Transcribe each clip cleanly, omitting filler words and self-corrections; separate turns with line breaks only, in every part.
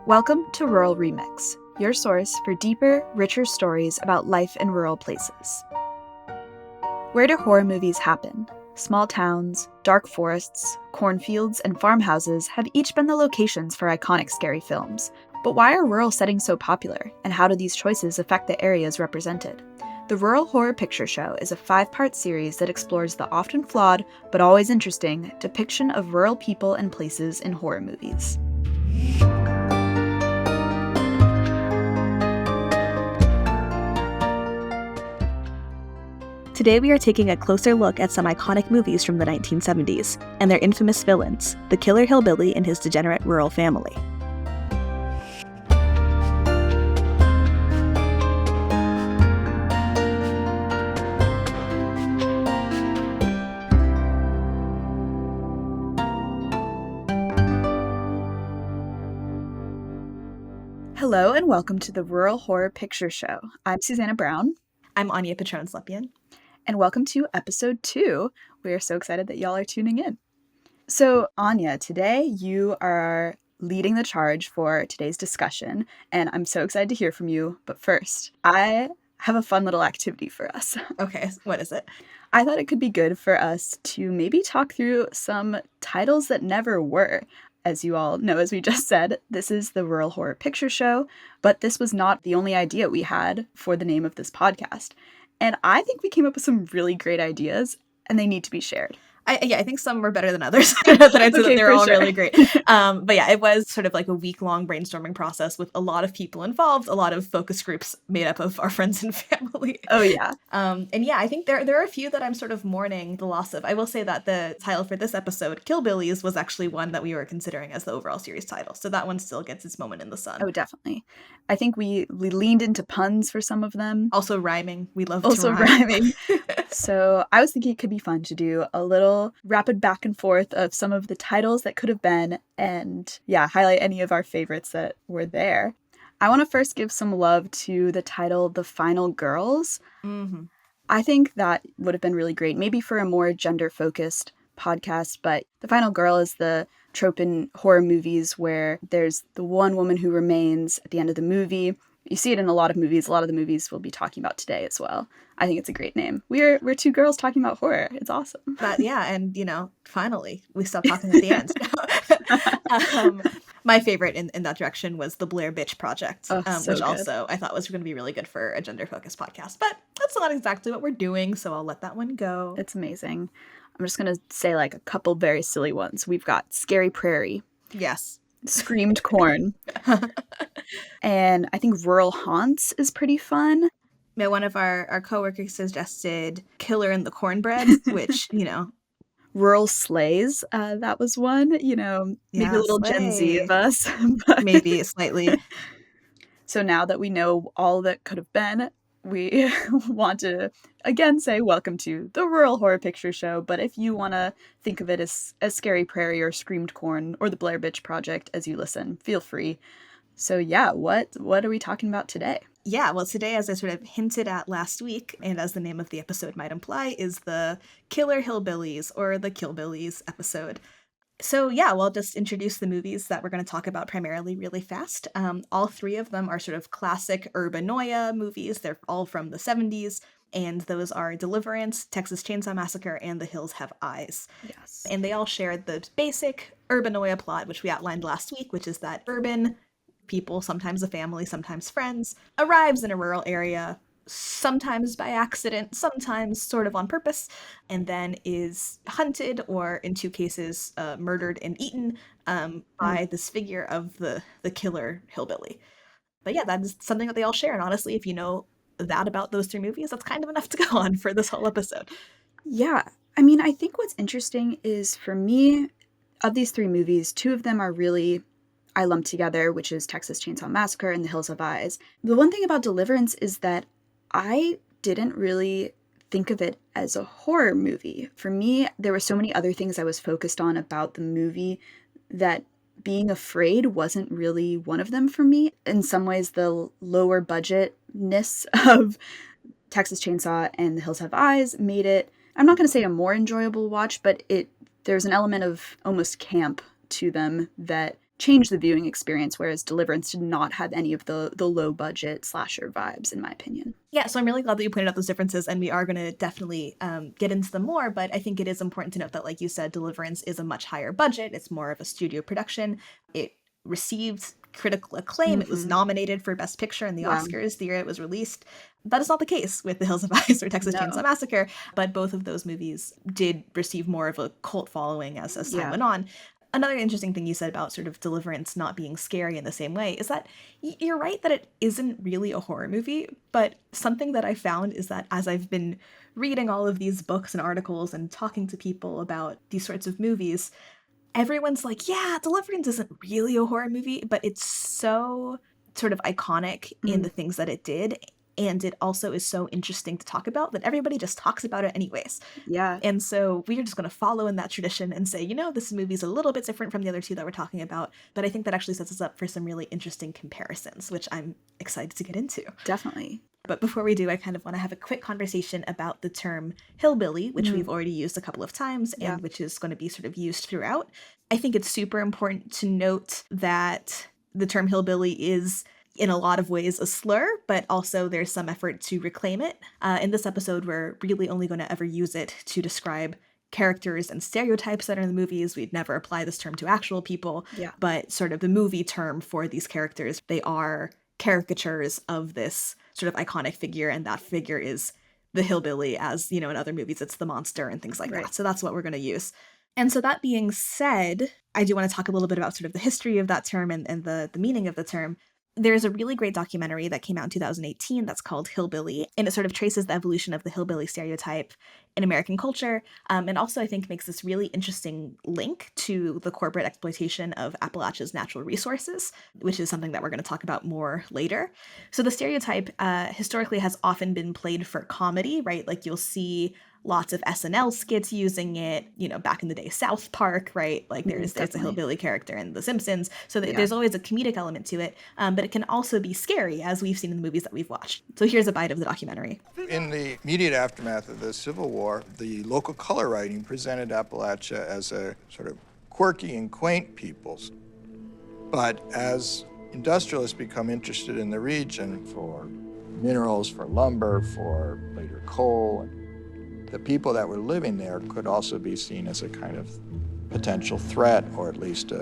Welcome to Rural Remix, your source for deeper, richer stories about life in rural places. Where do horror movies happen? Small towns, dark forests, cornfields, and farmhouses have each been the locations for iconic scary films. But why are rural settings so popular, and how do these choices affect the areas represented? The Rural Horror Picture Show is a 5-part series that explores the often flawed, but always interesting, depiction of rural people and places in horror movies.
Today we are taking a closer look at some iconic movies from the 1970s, and their infamous villains, the killer hillbilly and his degenerate rural family.
Hello and welcome to the Rural Horror Picture Show. I'm Susanna Brown.
I'm Anya Patrone-Slepian.
And welcome to episode 2. We are so excited that y'all are tuning in. So, Anya, today you are leading the charge for today's discussion, and I'm so excited to hear from you. But first, I have a fun little activity for us.
Okay, what is it?
I thought it could be good for us to maybe talk through some titles that never were. As you all know, as we just said, this is the Rural Horror Picture Show, but this was not the only idea we had for the name of this podcast. And I think we came up with some really great ideas, and they need to be shared.
I think some were better than others. That I'd say that they're all really great. But yeah, it was sort of like a week-long brainstorming process with a lot of people involved, a lot of focus groups made up of our friends and family.
Oh, yeah.
And yeah, I think there are a few that I'm sort of mourning the loss of. I will say that the title for this episode, Killbillies, was actually one that we were considering as the overall series title. So that one still gets its moment in the sun.
Oh, definitely. I think we leaned into puns for some of them.
Also rhyming. We love
also
to rhyme.
Rhyming. So I was thinking it could be fun to do a little rapid back and forth of some of the titles that could have been, and yeah, highlight any of our favorites that were there. I want to first give some love to the title The Final Girls.
Mm-hmm.
I think that would have been really great, maybe for a more gender-focused podcast, but the final girl is the trope in horror movies where there's the one woman who remains at the end of the movie. You see it in a lot of movies. A lot of the movies we'll be talking about today as well. I think it's a great name. We're two girls talking about horror. It's awesome.
Yeah, and finally, we stopped talking at the end. My favorite in that direction was the Blair Bitch Project,
so
which
good.
Also I thought was going to be really good for a gender-focused podcast. But that's not exactly what we're doing, so I'll let that one go.
It's amazing. I'm just going to say like a couple very silly ones. We've got Scary Prairie.
Yes.
Screamed Corn. And I think Rural Haunts is pretty fun.
Yeah, one of our coworkers suggested Killer in the Cornbread, which,
Rural Slays, that was one, maybe a little
slay.
Gen Z of us.
Maybe slightly.
So now that we know all that could have been, we want to, again, say welcome to the Rural Horror Picture Show, but if you want to think of it as Scary Prairie or Screamed Corn or the Blair Bitch Project as you listen, feel free. So yeah, what are we talking about today?
Yeah, well, today, as I sort of hinted at last week, and as the name of the episode might imply, is the Killer Hillbillies, or the Killbillies episode. So yeah, we'll just introduce the movies that we're going to talk about primarily really fast. All three of them are sort of classic urbanoia movies. They're all from the 70s, and those are Deliverance, Texas Chainsaw Massacre, and The Hills Have Eyes.
Yes.
And they all share the basic urbanoia plot, which we outlined last week, which is that urban people, sometimes a family, sometimes friends, arrives in a rural area, sometimes by accident, sometimes sort of on purpose, and then is hunted or, in 2 cases, murdered and eaten by this figure of the killer hillbilly. But yeah, that is something that they all share, and honestly, if you know that about those 3 movies, that's kind of enough to go on for this whole episode.
Yeah, I mean, I think what's interesting is, for me, of these 3 movies, 2 of them are really I lumped together, which is Texas Chainsaw Massacre and The Hills Have Eyes. The one thing about Deliverance is that I didn't really think of it as a horror movie. For me, there were so many other things I was focused on about the movie that being afraid wasn't really one of them for me. In some ways, the lower budgetness of Texas Chainsaw and The Hills Have Eyes made it, I'm not going to say a more enjoyable watch, but there's an element of almost camp to them that change the viewing experience, whereas Deliverance did not have any of the low budget slasher vibes, in my opinion.
Yeah, so I'm really glad that you pointed out those differences, and we are going to definitely get into them more. But I think it is important to note that, like you said, Deliverance is a much higher budget. It's more of a studio production. It received critical acclaim. It was
Mm-hmm.
nominated for Best Picture in the
Wow.
Oscars the year it was released. That is not the case with The Hills of Ice or Texas Chainsaw
No.
Massacre, but both of those movies did receive more of a cult following as time
Yeah.
went on. Another interesting thing you said about sort of Deliverance not being scary in the same way is that you're right that it isn't really a horror movie, but something that I found is that as I've been reading all of these books and articles and talking to people about these sorts of movies, everyone's like, yeah, Deliverance isn't really a horror movie, but it's so sort of iconic in
Mm.
the things that it did. And it also is so interesting to talk about that everybody just talks about it anyways.
Yeah.
And so we are just going to follow in that tradition and say, this movie's a little bit different from the other two that we're talking about. But I think that actually sets us up for some really interesting comparisons, which I'm excited to get into.
Definitely.
But before we do, I kind of want to have a quick conversation about the term hillbilly, which we've already used a couple of times
Yeah.
and which is going to be sort of used throughout. I think it's super important to note that the term hillbilly is in a lot of ways a slur, but also there's some effort to reclaim it. In this episode, we're really only going to ever use it to describe characters and stereotypes that are in the movies. We'd never apply this term to actual people,
Yeah.
but sort of the movie term for these characters, they are caricatures of this sort of iconic figure, and that figure is the hillbilly, as, in other movies, it's the monster and things like
Right.
that. So that's what we're going to use. And so that being said, I do want to talk a little bit about sort of the history of that term and the meaning of the term. There's a really great documentary that came out in 2018 that's called Hillbilly, and it sort of traces the evolution of the hillbilly stereotype in American culture, and also I think makes this really interesting link to the corporate exploitation of Appalachia's natural resources, which is something that we're going to talk about more later. So the stereotype historically has often been played for comedy, right? Like you'll see lots of SNL skits using it, back in the day, South Park, right? Like there's a
Definitely.
hillbilly character in The Simpsons. So
Yeah.
there's always a comedic element to it, but it can also be scary, as we've seen in the movies that we've watched. So here's a bite of the documentary.
In the immediate aftermath of the Civil War, the local color writing presented Appalachia as a sort of quirky and quaint peoples. But as industrialists become interested in the region for minerals, for lumber, for later coal, the people that were living there could also be seen as a kind of potential threat, or at least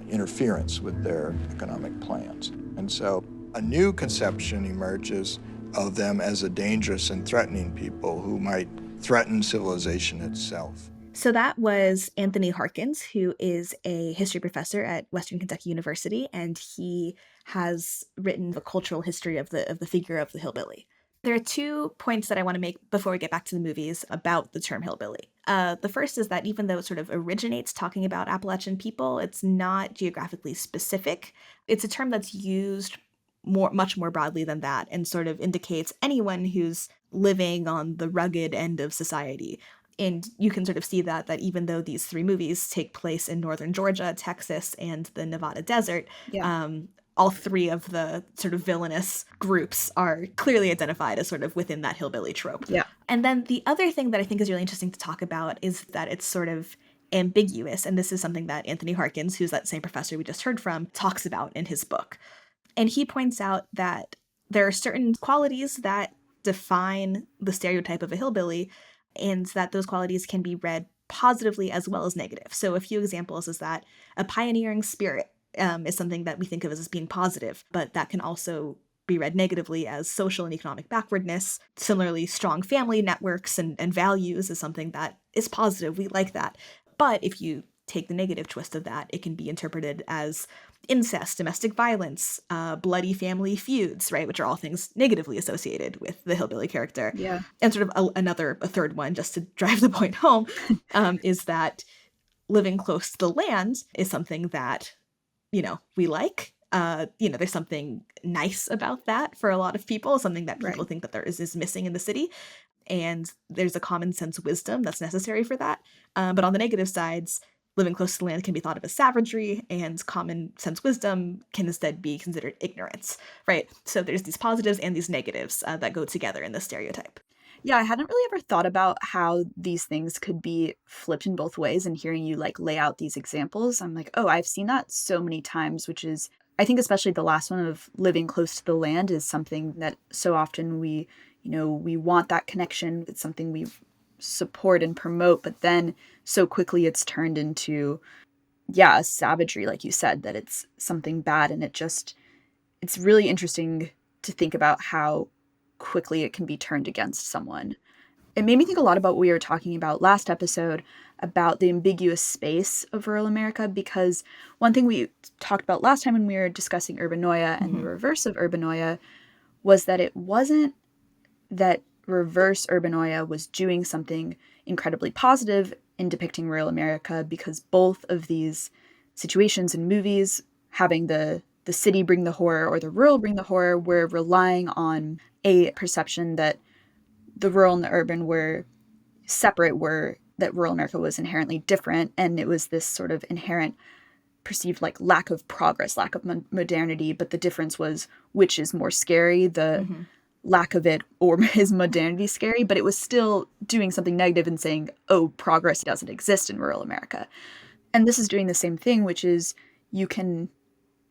interference with their economic plans. And so a new conception emerges of them as a dangerous and threatening people who might threaten civilization itself.
So that was Anthony Harkins, who is a history professor at Western Kentucky University, and he has written the cultural history of the figure of the hillbilly. There are 2 points that I want to make before we get back to the movies about the term hillbilly. The first is that even though it sort of originates talking about Appalachian people, it's not geographically specific. It's a term that's used much more broadly than that, and sort of indicates anyone who's living on the rugged end of society. And you can sort of see that even though these 3 movies take place in northern Georgia, Texas, and the Nevada desert,
Yeah.
all 3 of the sort of villainous groups are clearly identified as sort of within that hillbilly trope.
Yeah.
And then the other thing that I think is really interesting to talk about is that it's sort of ambiguous. And this is something that Anthony Harkins, who's that same professor we just heard from, talks about in his book. And he points out that there are certain qualities that define the stereotype of a hillbilly, and that those qualities can be read positively as well as negative. So a few examples is that a pioneering spirit is something that we think of as being positive, but that can also be read negatively as social and economic backwardness. Similarly, strong family networks and values is something that is positive. We like that. But if you take the negative twist of that, it can be interpreted as incest, domestic violence, bloody family feuds, right? Which are all things negatively associated with the hillbilly character.
Yeah.
And sort of a third one, just to drive the point home, is that living close to the land is something that, we like. There's something nice about that for a lot of people, something that people
Right.
think that there is missing in the city. And there's a common sense wisdom that's necessary for that. But on the negative sides, living close to the land can be thought of as savagery, and common sense wisdom can instead be considered ignorance, right? So there's these positives and these negatives that go together in this stereotype.
Yeah, I hadn't really ever thought about how these things could be flipped in both ways, and hearing you like lay out these examples, I'm like, oh, I've seen that so many times, which is, I think especially the last one of living close to the land is something that so often we, we want that connection. It's something we support and promote, but then so quickly it's turned into, yeah, a savagery, like you said, that it's something bad. And it's really interesting to think about how quickly it can be turned against someone. It made me think a lot about what we were talking about last episode about the ambiguous space of rural America, because one thing we talked about last time when we were discussing urbanoia and the reverse of urbanoia was that it wasn't that reverse urbanoia was doing something incredibly positive in depicting rural America, because both of these situations in movies, having the city bring the horror or the rural bring the horror, were relying on a perception that the rural and the urban were separate, were that rural America was inherently different, and it was this sort of inherent perceived like lack of progress, lack of modernity, but the difference was which is more scary, the lack of it or is modernity scary, but it was still doing something negative and saying, oh, progress doesn't exist in rural America. And this is doing the same thing, which is you can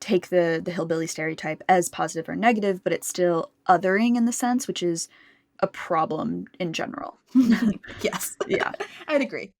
take the hillbilly stereotype as positive or negative, but it's still othering in the sense, which is a problem in general.
Yes.
Yeah.
I'd agree.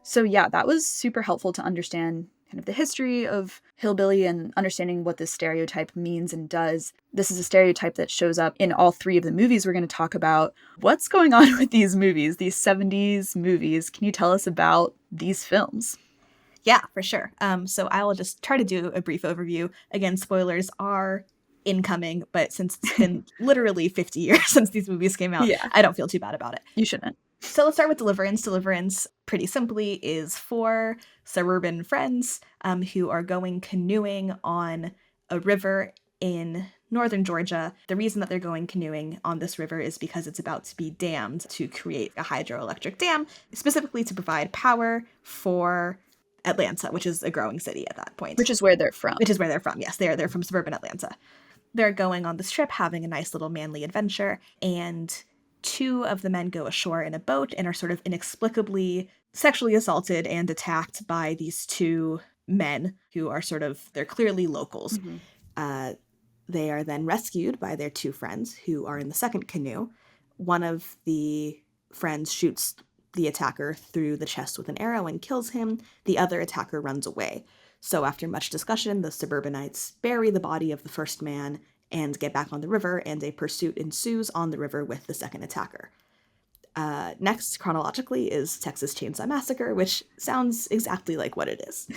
So yeah, that was super helpful to understand kind of the history of hillbilly and understanding what this stereotype means and does. This is a stereotype that shows up in all three of the movies we're going to talk about. What's going on with these movies, these 70s movies? Can you tell us about these films?
Yeah, for sure. So I will just try to do a brief overview. Again, spoilers are incoming, but since it's been literally 50 years since these movies came out,
Yeah.
I don't feel too bad about it.
You shouldn't.
So let's start with Deliverance. Deliverance, pretty simply, is four suburban friends who are going canoeing on a river in northern Georgia. The reason that they're going canoeing on this river is because it's about to be dammed to create a hydroelectric dam, specifically to provide power for Atlanta, which is a growing city at that point.
Which is where they're from.
Which is where they're from, yes. They're from suburban Atlanta. They're going on this trip, having a nice little manly adventure, and two of the men go ashore in a boat and are sort of inexplicably sexually assaulted and attacked by these two men who are they're clearly locals. They are then rescued by their two friends who are in the second canoe. One of the friends shoots the attacker through the chest with an arrow and kills him. The other attacker runs away. So after much discussion, the suburbanites bury the body of the first man and get back on the river, and a pursuit ensues on the river with the second attacker. Next, chronologically, is Texas Chainsaw Massacre, which sounds exactly like what it is.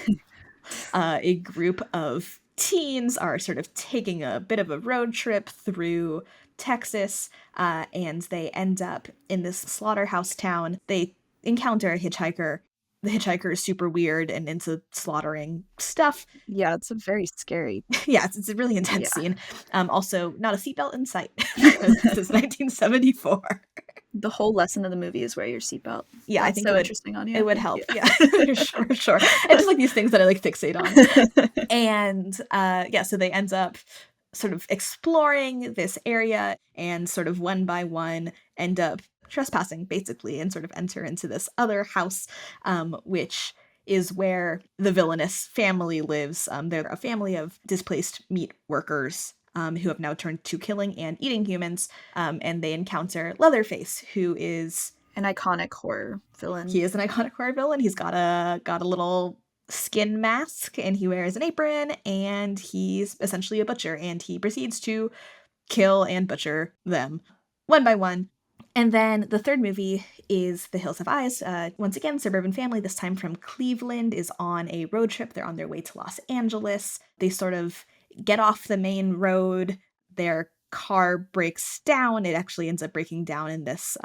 A group of teens are sort of taking a bit of a road trip through Texas, and they end up in this slaughterhouse town. They encounter a hitchhiker. The hitchhiker is super weird and into slaughtering stuff.
Yeah, it's a very scary.
Yeah, it's a really intense scene. Also, not a seatbelt in sight. This is 1974.
The whole lesson of the movie is wear your seatbelt.
Yeah,
That's
I think
so
it would,
interesting on you.
It would help. Yeah, sure. It's just like these things that I like fixate on. And so they end up sort of exploring this area and sort of one by one end up trespassing basically and sort of enter into this other house, which is where the villainous family lives. They're a family of displaced meat workers who have now turned to killing and eating humans, and they encounter Leatherface, who is
an iconic horror villain.
He is an iconic horror villain. He's got a little skin mask and he wears an apron and he's essentially a butcher, and he proceeds to kill and butcher them one by one. And then the third movie is The Hills Have Eyes. Once again, suburban family, this time from Cleveland, is on a road trip. They're on their way to Los Angeles. They sort of get off the main road. Their car breaks down. It actually ends up breaking down in this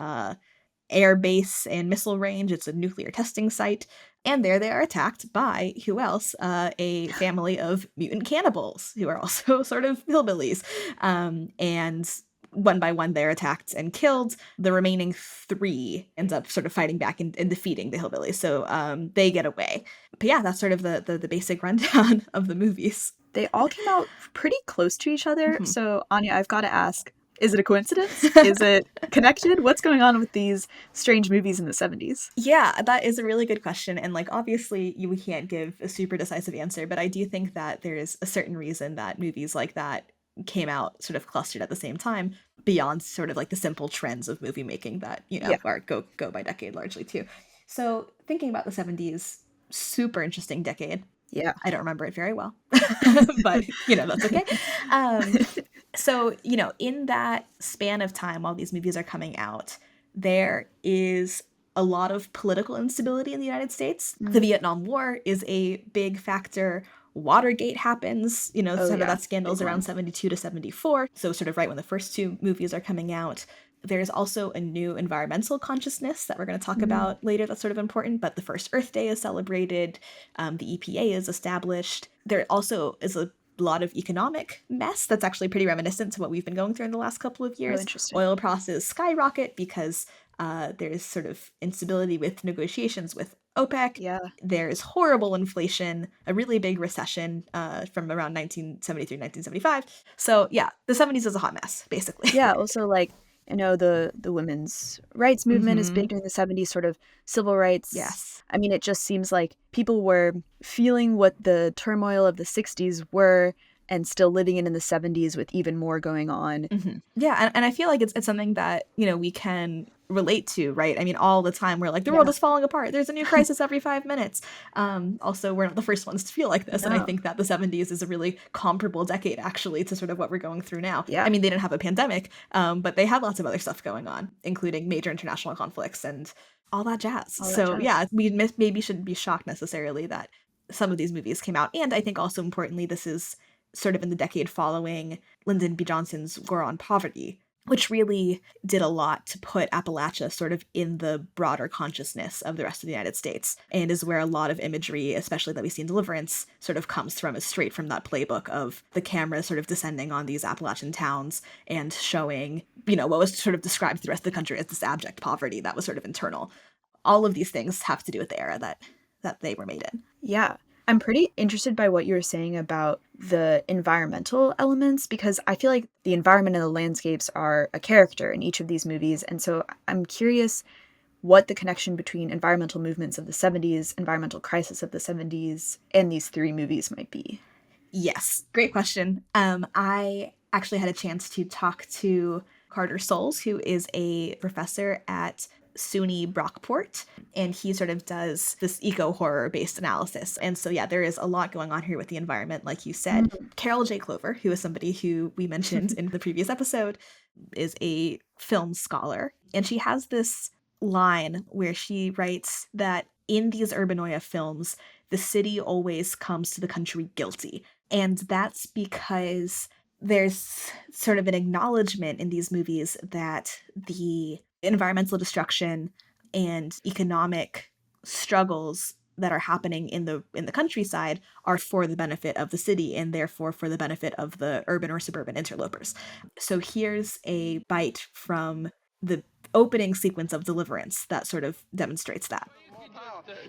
air base and missile range. It's a nuclear testing site. And there they are attacked by, who else? A family of mutant cannibals who are also sort of hillbillies. And one by one, they're attacked and killed. The remaining three ends up sort of fighting back and defeating the hillbillies. So they get away. But yeah, that's sort of the basic rundown of the movies.
They all came out pretty close to each other.
Mhm.
So, Anya, I've got to ask, is it a coincidence? Is it connected? What's going on with these strange movies in the 70s?
Yeah, that is a really good question. And like, obviously, we can't give a super decisive answer, but I do think that there's a certain reason that movies like that came out sort of clustered at the same time, beyond sort of like the simple trends of movie making that,
Yeah.
are go by decade largely too. So thinking about the 70s, super interesting decade.
Yeah.
I don't remember it very well, but that's okay. So, in that span of time while these movies are coming out, there is a lot of political instability in the United States. The Vietnam War is a big factor. Watergate happens,
Oh,
sort of
yeah.
that scandal's
Big
around
one.
72 to 74. So sort of right when the first two movies are coming out. There's also a new environmental consciousness that we're going to talk about later that's sort of important, but the first Earth Day is celebrated. The EPA is established. There also is a lot of economic mess that's actually pretty reminiscent to what we've been going through in the last couple of
Oh,
years.
interesting.
Oil prices skyrocket because there's sort of instability with negotiations with OPEC.
Yeah.
There's horrible inflation, a really big recession from around 1973, 1975. So yeah, the 70s is a hot mess, basically.
Yeah, also like the women's rights movement is big
Mhm.
during the 70s, sort of civil rights.
Yes.
I mean, it just seems like people were feeling what the turmoil of the 60s were and still living it in the 70s with even more going on.
Mhm. Yeah, and I feel like it's something that, we can relate to, right? I mean, all the time we're like, the world
Yeah.
is falling apart. There's a new crisis every 5 minutes. Also, we're not the first ones to feel like this. And I
No.
think that the 70s is a really comparable decade, actually, to sort of what we're going through now.
Yeah.
I mean, they didn't have a pandemic, but they had lots of other stuff going on, including major international conflicts and all that jazz.
All that
So,
jazz.
yeah, we maybe shouldn't be shocked necessarily that some of these movies came out. And I think also importantly, this is sort of in the decade following Lyndon B. Johnson's War on Poverty, which really did a lot to put Appalachia sort of in the broader consciousness of the rest of the United States, and is where a lot of imagery, especially that we see in Deliverance, sort of comes from, is straight from that playbook of the camera sort of descending on these Appalachian towns and showing, what was sort of described to the rest of the country as this abject poverty that was sort of internal. All of these things have to do with the era that they were made in.
Yeah. I'm pretty interested by what you were saying about the environmental elements, because I feel like the environment and the landscapes are a character in each of these movies. And so I'm curious what the connection between environmental movements of the 70s, environmental crisis of the 70s, and these three movies might be.
Yes, great question. I actually had a chance to talk to Carter Souls, who is a professor at SUNY Brockport, and he sort of does this eco-horror based analysis. And so, yeah, there is a lot going on here with the environment, like you said. Carol J. Clover, who is somebody who we mentioned in the previous episode, is a film scholar, and she has this line where she writes that in these urbanoia films, the city always comes to the country guilty. And that's because there's sort of an acknowledgement in these movies that the environmental destruction and economic struggles that are happening in the countryside are for the benefit of the city, and therefore for the benefit of the urban or suburban interlopers. So here's a bite from the opening sequence of Deliverance that sort of demonstrates that.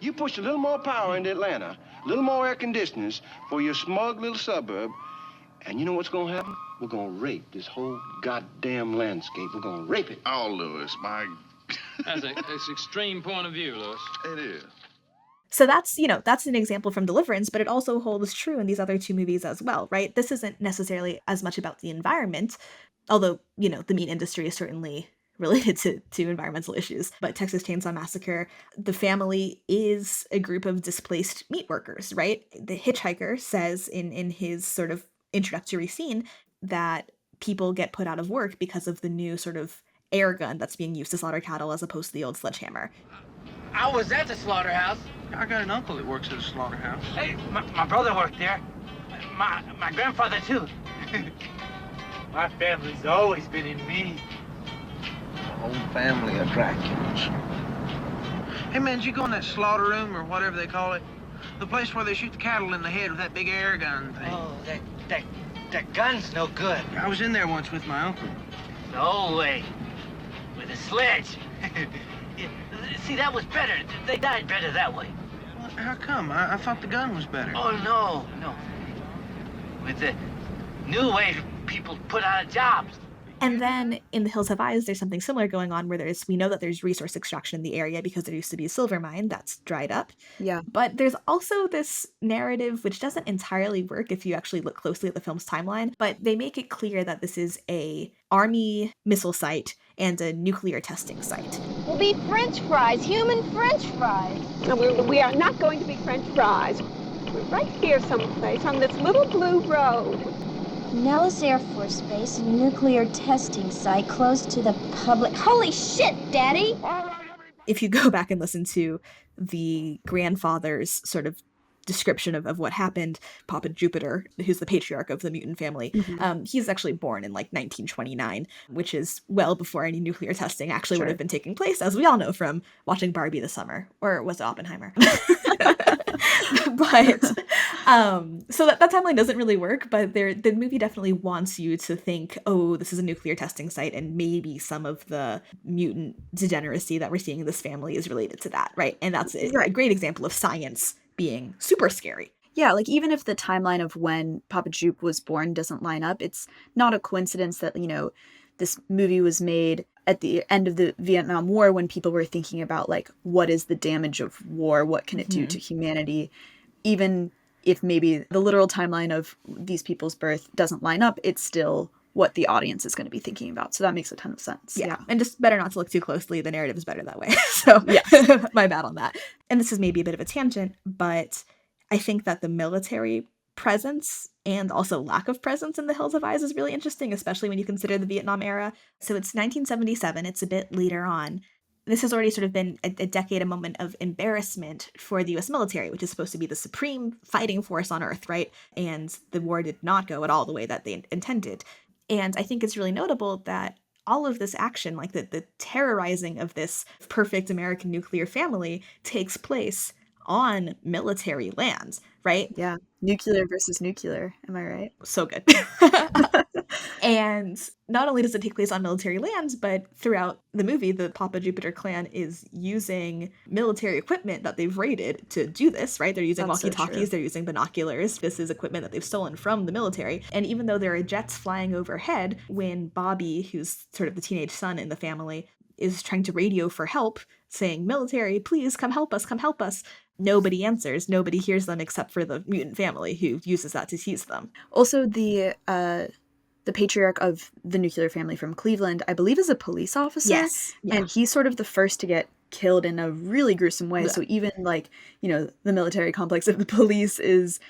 You push a little more power into Atlanta, a little more air conditioners for your smug little suburb, and you know what's gonna happen? We're gonna rape this whole goddamn landscape. We're gonna rape it.
Oh, Lewis, my...
That's an extreme point of view, Lewis.
It is.
So that's an example from Deliverance, but it also holds true in these other two movies as well, right? This isn't necessarily as much about the environment, although, the meat industry is certainly related to environmental issues. But Texas Chainsaw Massacre, the family is a group of displaced meat workers, right? The hitchhiker says in his sort of introductory scene that people get put out of work because of the new sort of air gun that's being used to slaughter cattle as opposed to the old sledgehammer.
I was at the slaughterhouse.
I got an uncle that works at a slaughterhouse.
Hey, my brother worked there. My grandfather, too. My family's always been in me.
A whole family of Draculas. Hey, man, did you go in that slaughter room or whatever they call it? The place where they shoot the cattle in the head with that big air gun thing.
Oh, that gun's no good.
I was in there once with my uncle.
No way. With a sledge. Yeah, see, that was better. They died better that way.
Well, how come? I thought the gun was better.
Oh, no. with the new way people put out of jobs.
And then in The Hills Have Eyes, there's something similar going on where we know that there's resource extraction in the area because there used to be a silver mine that's dried up.
Yeah.
But there's also this narrative which doesn't entirely work if you actually look closely at the film's timeline, but they make it clear that this is a army missile site and a nuclear testing site.
Will be French fries, human French fries.
No, we are not going to be French fries. We're right here someplace on this little blue road.
Nellis Air Force Base, a nuclear testing site close to the public. Holy shit, Daddy!
If you go back and listen to the grandfather's sort of description of what happened, Papa Jupiter, who's the patriarch of the mutant family, he's actually born in like 1929, which is well before any nuclear testing actually would have been taking place, as we all know from watching Barbie this summer. Or was it Oppenheimer? But so that timeline doesn't really work, but the movie definitely wants you to think, oh, this is a nuclear testing site, and maybe some of the mutant degeneracy that we're seeing in this family is related to that, right? And that's a great example of science being super scary.
Yeah, like even if the timeline of when Papa Jupe was born doesn't line up, it's not a coincidence that, you know, this movie was made at the end of the Vietnam War when people were thinking about, like, what is the damage of war? What can it do to humanity? Even if maybe the literal timeline of these people's birth doesn't line up, it's still what the audience is going to be thinking about. So that makes a ton of sense.
Yeah. And just better not to look too closely. The narrative is better that way. So yeah, my bad on that. And this is maybe a bit of a tangent, but I think that the military presence and also lack of presence in The Hills of Eyes is really interesting, especially when you consider the Vietnam era. So it's 1977. It's a bit later on. This has already sort of been a decade, a moment of embarrassment for the U.S. military, which is supposed to be the supreme fighting force on Earth, right? And the war did not go at all the way that they intended. And I think it's really notable that all of this action, like the terrorizing of this perfect American nuclear family, takes place on military lands, right?
Yeah. Nuclear versus nuclear. Am I right?
So good. And not only does it take place on military lands, but throughout the movie, the Papa Jupiter clan is using military equipment that they've raided to do this, right? They're using walkie-talkies, they're using binoculars. This is equipment that they've stolen from the military. And even though there are jets flying overhead, when Bobby, who's sort of the teenage son in the family, is trying to radio for help, saying, military, please come help us, nobody answers. Nobody hears them except for the mutant family who uses that to tease them.
Also, the patriarch of the nuclear family from Cleveland, I believe, is a police officer.
Yes. Yeah.
And he's sort of the first to get killed in a really gruesome way. Yeah. So even, like, you know, the military complex of the police is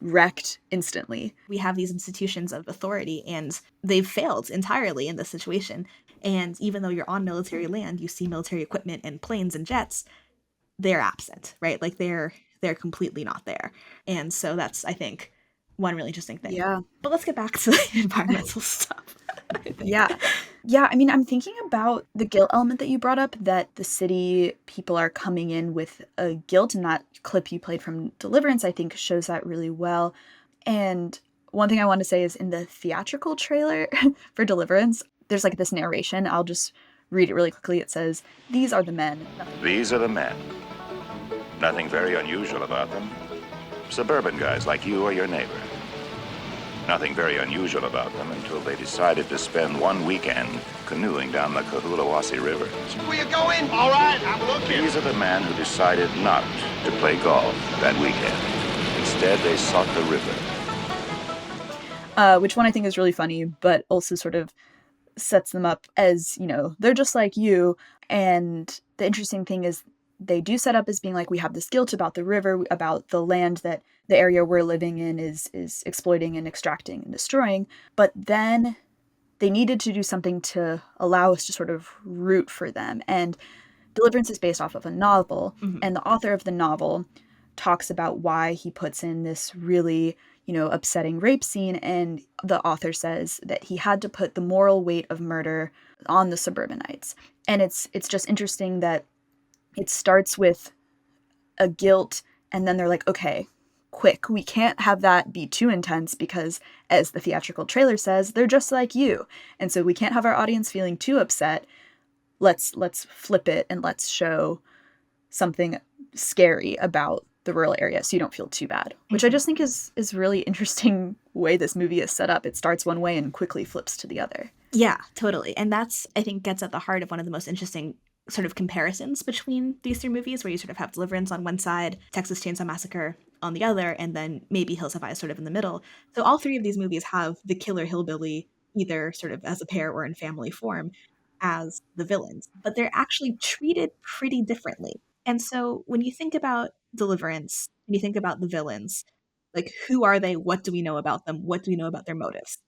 wrecked instantly.
We have these institutions of authority, and they've failed entirely in this situation. And even though you're on military land, you see military equipment and planes and jets, they're absent, right? Like they're completely not there. And so that's, I think, one really interesting thing.
Yeah.
But let's get back to the environmental stuff.
Yeah. Yeah, I mean, I'm thinking about the guilt element that you brought up, that the city people are coming in with a guilt, and that clip you played from Deliverance, I think, shows that really well. And one thing I want to say is in the theatrical trailer for Deliverance, there's like this narration. I'll just read it really quickly. It says, "These are the men."
These are the men. Nothing very unusual about them. Suburban guys like you or your neighbor. Nothing very unusual about them until they decided to spend one weekend canoeing down the Cohulawasi River.
Where you going? All right, I'm looking.
These are the men who decided not to play golf that weekend. Instead, they sought the river.
Which one I think is really funny, but also sort of sets them up as, you know, they're just like you. And the interesting thing is they do set up as being like, we have this guilt about the river, about the land that the area we're living in is exploiting and extracting and destroying. But then they needed to do something to allow us to sort of root for them. And Deliverance is based off of a novel, and the author of the novel talks about why he puts in this really, you know, upsetting rape scene. And the author says that he had to put the moral weight of murder on the suburbanites. And it's just interesting that it starts with a guilt, and then they're like, okay, quick, we can't have that be too intense because, as the theatrical trailer says, they're just like you. And so we can't have our audience feeling too upset. Let's flip it and let's show something scary about the rural area, so you don't feel too bad, which I just think is really interesting way this movie is set up. It starts one way and quickly flips to the other.
Yeah, totally. And that's, I think, gets at the heart of one of the most interesting sort of comparisons between these three movies, where you sort of have Deliverance on one side, Texas Chainsaw Massacre on the other, and then maybe Hills Have Eyes sort of in the middle. So all three of these movies have the killer hillbilly, either sort of as a pair or in family form, as the villains, but they're actually treated pretty differently. And so when you think about Deliverance, when you think about the villains, like, who are they? What do we know about them? What do we know about their motives?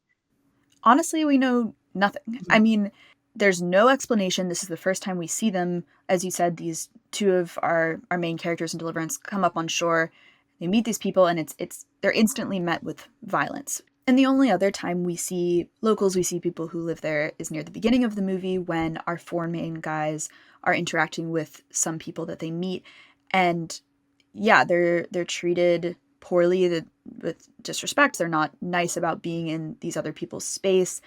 Honestly, we know nothing. I mean, there's no explanation. This is the first time we see them. As you said, these two of our main characters in Deliverance come up on shore. They meet these people, and they're instantly met with violence. And the only other time we see locals, we see people who live there, is near the beginning of the movie when our four main guys are interacting with some people that they meet. And yeah, they're treated poorly, with disrespect. They're not nice about being in these other people's space.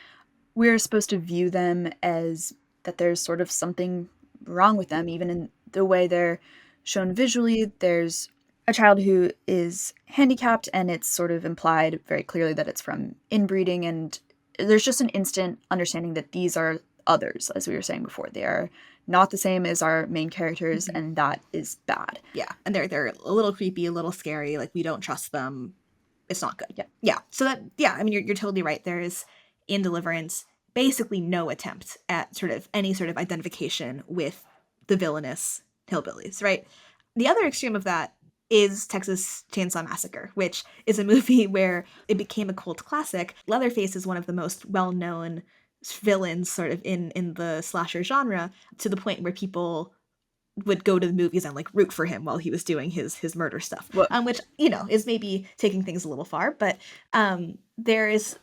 We're supposed to view them as that there's sort of something wrong with them, even in the way they're shown visually. There's a child who is handicapped, and it's sort of implied very clearly that it's from inbreeding, and there's just an instant understanding that these are others, as we were saying before. They are not the same as our main characters, and that is bad.
Yeah, and they're a little creepy, a little scary. Like, we don't trust them. It's not good. Yeah. So that, yeah, I mean, you're totally right. There is, in Deliverance, basically no attempt at sort of any sort of identification with the villainous hillbillies, right? The other extreme of that is Texas Chainsaw Massacre, which is a movie where it became a cult classic. Leatherface is one of the most well-known villains sort of in the slasher genre, to the point where people would go to the movies and like root for him while he was doing his murder stuff, which, you know, is maybe taking things a little far, but there is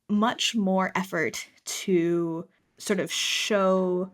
much more effort to sort of show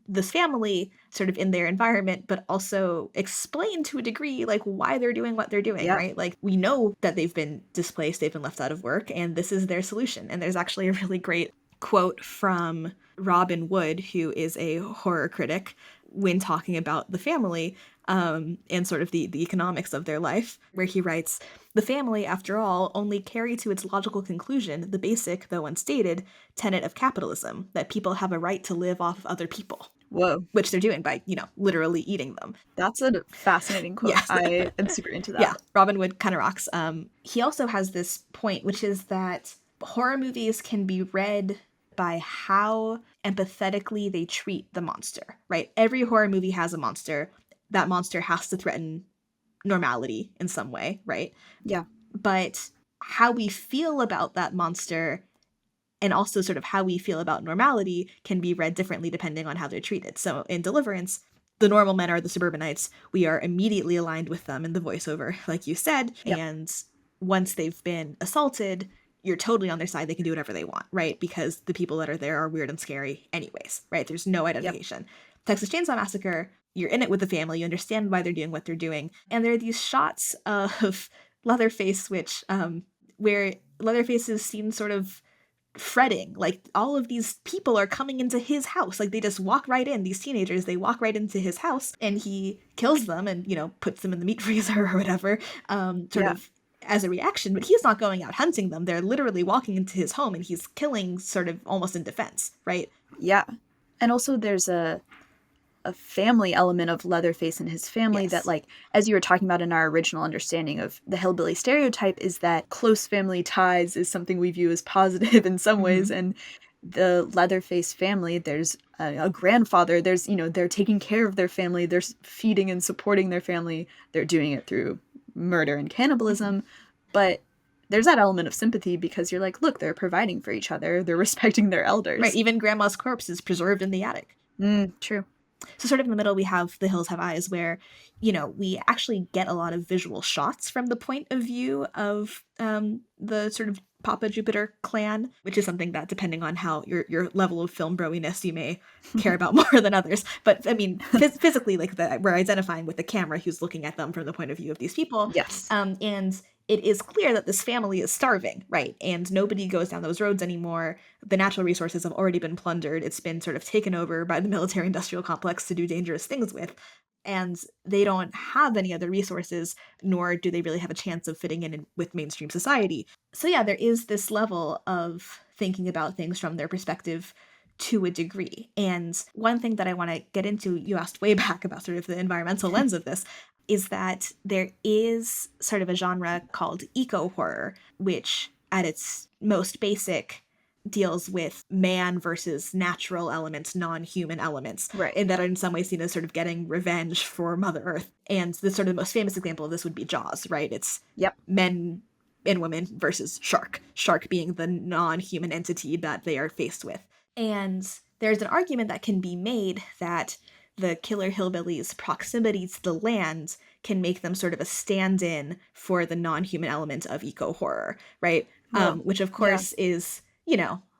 this family sort of in their environment, but also explain to a degree like why they're doing what they're doing, right? Like, we know that they've been displaced, they've been left out of work, and this is their solution. And there's actually a really great quote from Robin Wood, who is a horror critic, when talking about the family and sort of the economics of their life, where he writes, "The family, after all, only carry to its logical conclusion the basic, though unstated, tenet of capitalism, that people have a right to live off of other people."
Whoa.
Which they're doing by, you know, literally eating them.
That's a fascinating quote. Yes. I am super into that.
Yeah, Robin Wood kind of rocks. He also has this point, which is that horror movies can be read by how empathetically they treat the monster, right? Every horror movie has a monster. That monster has to threaten normality in some way, right?
Yeah.
But how we feel about that monster, and also sort of how we feel about normality, can be read differently depending on how they're treated. So in Deliverance, the normal men are the suburbanites. We are immediately aligned with them in the voiceover, like you said. Yep. And once they've been assaulted, you're totally on their side. They can do whatever they want, right? Because the people that are there are weird and scary anyways, right? There's no identification. Yep. Texas Chainsaw Massacre, you're in it with the family. You understand why they're doing what they're doing. And there are these shots of Leatherface, which where Leatherface is seen sort of fretting. Like, all of these people are coming into his house. Like, they just walk right in. These teenagers, they walk right into his house, and he kills them and, you know, puts them in the meat freezer or whatever, sort of as a reaction. But he's not going out hunting them. They're literally walking into his home, and he's killing sort of almost in defense, right?
Yeah. And also there's a family element of Leatherface and his family that, like, as you were talking about in our original understanding of the hillbilly stereotype, is that close family ties is something we view as positive in some ways. And the Leatherface family, there's a grandfather, there's, you know, they're taking care of their family, they're feeding and supporting their family, they're doing it through murder and cannibalism, but there's that element of sympathy because you're like, look, they're providing for each other, they're respecting their elders.
Right, even grandma's corpse is preserved in the attic.
True.
So sort of in the middle, we have The Hills Have Eyes, where, you know, we actually get a lot of visual shots from the point of view of the sort of Papa Jupiter clan, which is something that, depending on how your level of film broiness, you may care about more than others. But I mean, physically, like, we're identifying with the camera who's looking at them from the point of view of these people.
Yes.
And it is clear that this family is starving, right? And nobody goes down those roads anymore. The natural resources have already been plundered. It's been sort of taken over by the military-industrial complex to do dangerous things with. and they don't have any other resources, nor do they really have a chance of fitting in with mainstream society. So yeah, there is this level of thinking about things from their perspective to a degree. And one thing that I want to get into, you asked way back about sort of the environmental lens of this, is that there is sort of a genre called eco-horror, which at its most basic deals with man versus natural elements, non-human elements,
Right.
and that are in some ways seen as sort of getting revenge for Mother Earth. And the sort of most famous example of this would be Jaws, right? It's men and women versus shark. Shark being the non-human entity that they are faced with. And there's an argument that can be made that the killer hillbillies' proximity to the land can make them sort of a stand-in for the non-human element of eco-horror, right? Which, of course, is,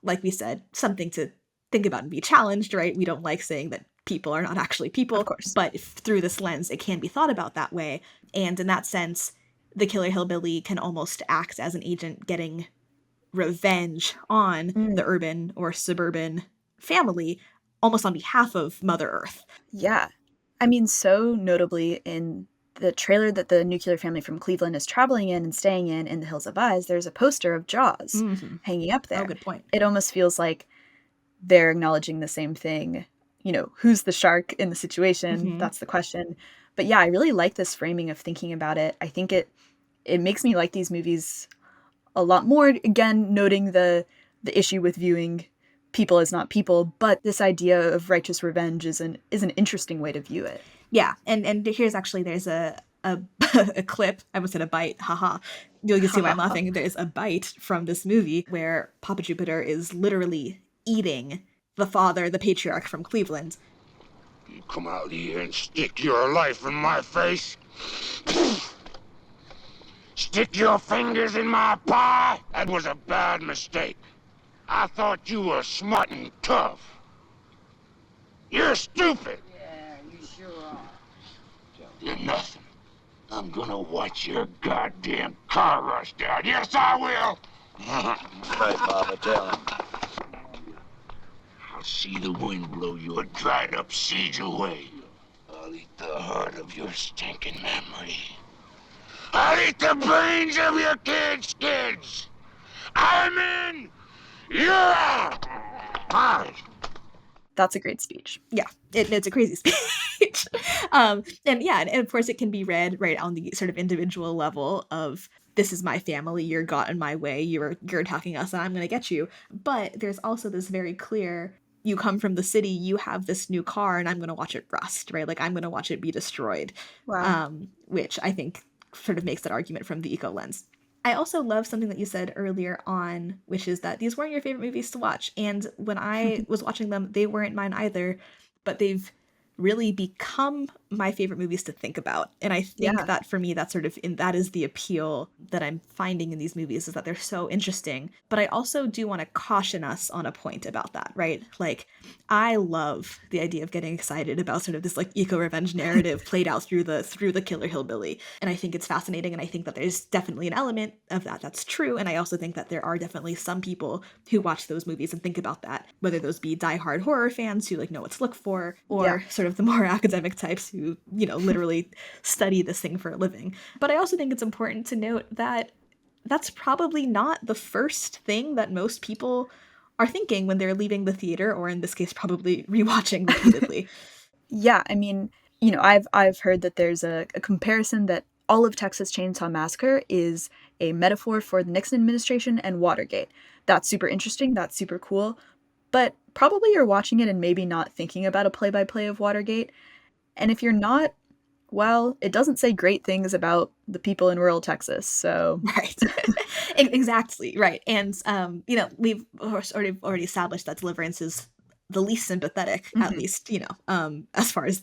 like we said, something to think about and be challenged, right? We don't like saying that people are not actually people,
of course.
But through this lens, it can be thought about that way. And in that sense, the killer hillbilly can almost act as an agent getting revenge on the urban or suburban family, almost on behalf of Mother Earth.
Yeah. I mean, so notably in the trailer that the nuclear family from Cleveland is traveling in and staying in the Hills of Eyes, there's a poster of Jaws hanging up there.
Oh, good point.
It almost feels like they're acknowledging the same thing. Who's the shark in the situation? That's the question. But yeah, I really like this framing of thinking about it. I think it makes me like these movies a lot more, again, noting the issue with viewing people as not people, but this idea of righteous revenge is an interesting way to view it.
Yeah, and here's actually, there's a a clip, I almost said a bite, haha. You'll see why I'm laughing. There's a bite from this movie where Papa Jupiter is literally eating the father, the patriarch from Cleveland.
You come out here and stick your life in my face? Stick your fingers in my pie? That was a bad mistake. I thought you were smart and tough. You're stupid.
Yeah, you sure are.
You're nothing. I'm gonna watch your goddamn car rush down. Yes, I will.
Right, Mama, tell him.
I'll see the wind blow your dried up seeds away. I'll eat the heart of your stinking memory. I'll eat the brains of your kids. I'm in. You're out. Bye.
That's a great speech.
Yeah, it's a crazy speech. And of course it can be read right on the sort of individual level of, this is my family, you're got in my way, you're attacking us and I'm going to get you. But there's also this very clear, you come from the city, you have this new car and I'm going to watch it rust, right? Like I'm going to watch it be destroyed.
Wow.
Which I think sort of makes that argument from the eco lens. I also love something that you said earlier on, which is that these weren't your favorite movies to watch. And when I was watching them, they weren't mine either, but they've really become my favorite movies to think about. And I think that for me, that's that is the appeal that I'm finding in these movies, is that they're so interesting. But I also do want to caution us on a point about that, right? Like, I love the idea of getting excited about sort of this like eco-revenge narrative played out through the killer hillbilly. And I think it's fascinating. And I think that there's definitely an element of that's true. And I also think that there are definitely some people who watch those movies and think about that, whether those be diehard horror fans who like know what to look for, or sort of the more academic types who, literally study this thing for a living. But I also think it's important to note that that's probably not the first thing that most people are thinking when they're leaving the theater, or in this case, probably rewatching repeatedly.
Yeah, I mean, I've heard that there's a comparison that all of Texas Chainsaw Massacre is a metaphor for the Nixon administration and Watergate. That's super interesting. That's super cool. But probably you're watching it and maybe not thinking about a play-by-play of Watergate. And if you're not, well, it doesn't say great things about the people in rural Texas, so...
Right. Exactly, right. And, we've already established that Deliverance is the least sympathetic, at least, as far as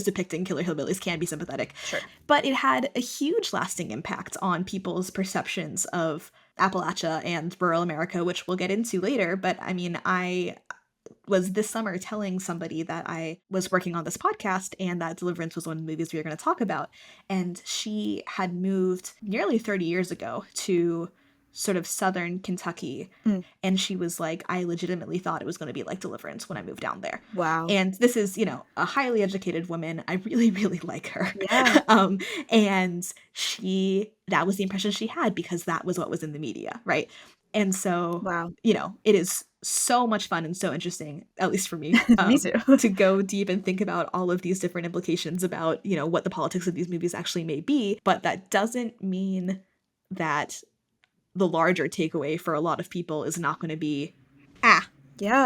depicting killer hillbillies can be sympathetic.
Sure.
But it had a huge lasting impact on people's perceptions of Appalachia and rural America, which we'll get into later. But I mean, I was this summer telling somebody that I was working on this podcast and that Deliverance was one of the movies we were going to talk about. And she had moved nearly 30 years ago to sort of southern Kentucky. And she was like, I legitimately thought it was going to be like Deliverance when I moved down there.
Wow.
And this is, you know, a highly educated woman. I really, really like her.
Yeah.
And that was the impression she had because that was what was in the media, right? And so,
wow,
you know, it is so much fun and so interesting, at least for me,
me too,
to go deep and think about all of these different implications about, you know, what the politics of these movies actually may be. But that doesn't mean that the larger takeaway for a lot of people is not going to be,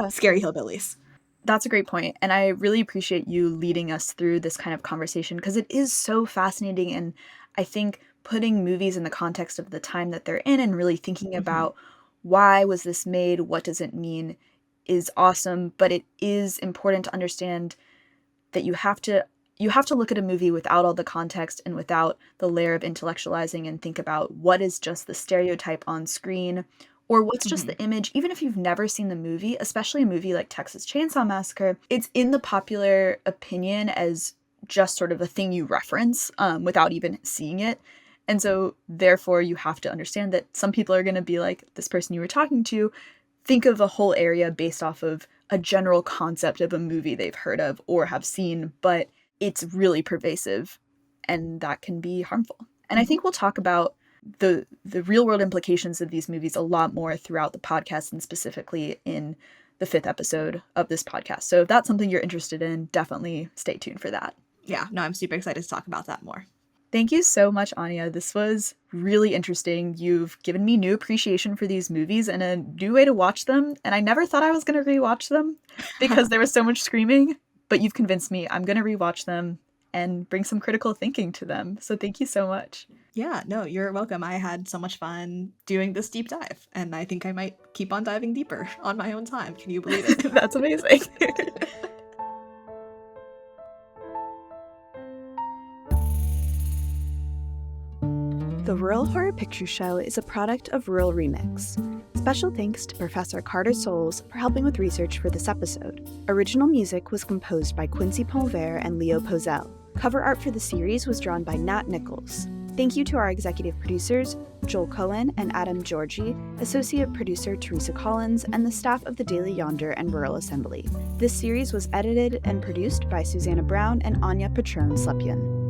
scary hillbillies.
That's a great point. And I really appreciate you leading us through this kind of conversation because it is so fascinating. And I think putting movies in the context of the time that they're in and really thinking about why was this made, what does it mean, is awesome. But it is important to understand that you have to look at a movie without all the context and without the layer of intellectualizing and think about what is just the stereotype on screen or what's just the image. Even if you've never seen the movie, especially a movie like Texas Chainsaw Massacre, it's in the popular opinion as just sort of a thing you reference without even seeing it. And so therefore you have to understand that some people are going to be like, this person you were talking to, think of a whole area based off of a general concept of a movie they've heard of or have seen, but it's really pervasive and that can be harmful. And I think we'll talk about the real world implications of these movies a lot more throughout the podcast and specifically in the 5th episode of this podcast. So if that's something you're interested in, definitely stay tuned for that.
Yeah, no, I'm super excited to talk about that more.
Thank you so much, Anya. This was really interesting. You've given me new appreciation for these movies and a new way to watch them. And I never thought I was going to rewatch them because there was so much screaming, but you've convinced me I'm going to rewatch them and bring some critical thinking to them. So thank you so much.
Yeah, no, you're welcome. I had so much fun doing this deep dive, and I think I might keep on diving deeper on my own time. Can you believe it?
That's amazing.
The Rural Horror Picture Show is a product of Rural Remix. Special thanks to Professor Carter Souls for helping with research for this episode. Original music was composed by Quincy Polver and Leo Pozell. Cover art for the series was drawn by Nat Nichols. Thank you to our executive producers, Joel Cohen and Adam Georgie, associate producer Teresa Collins, and the staff of the Daily Yonder and Rural Assembly. This series was edited and produced by Susanna Brown and Anya Patron Slepyan.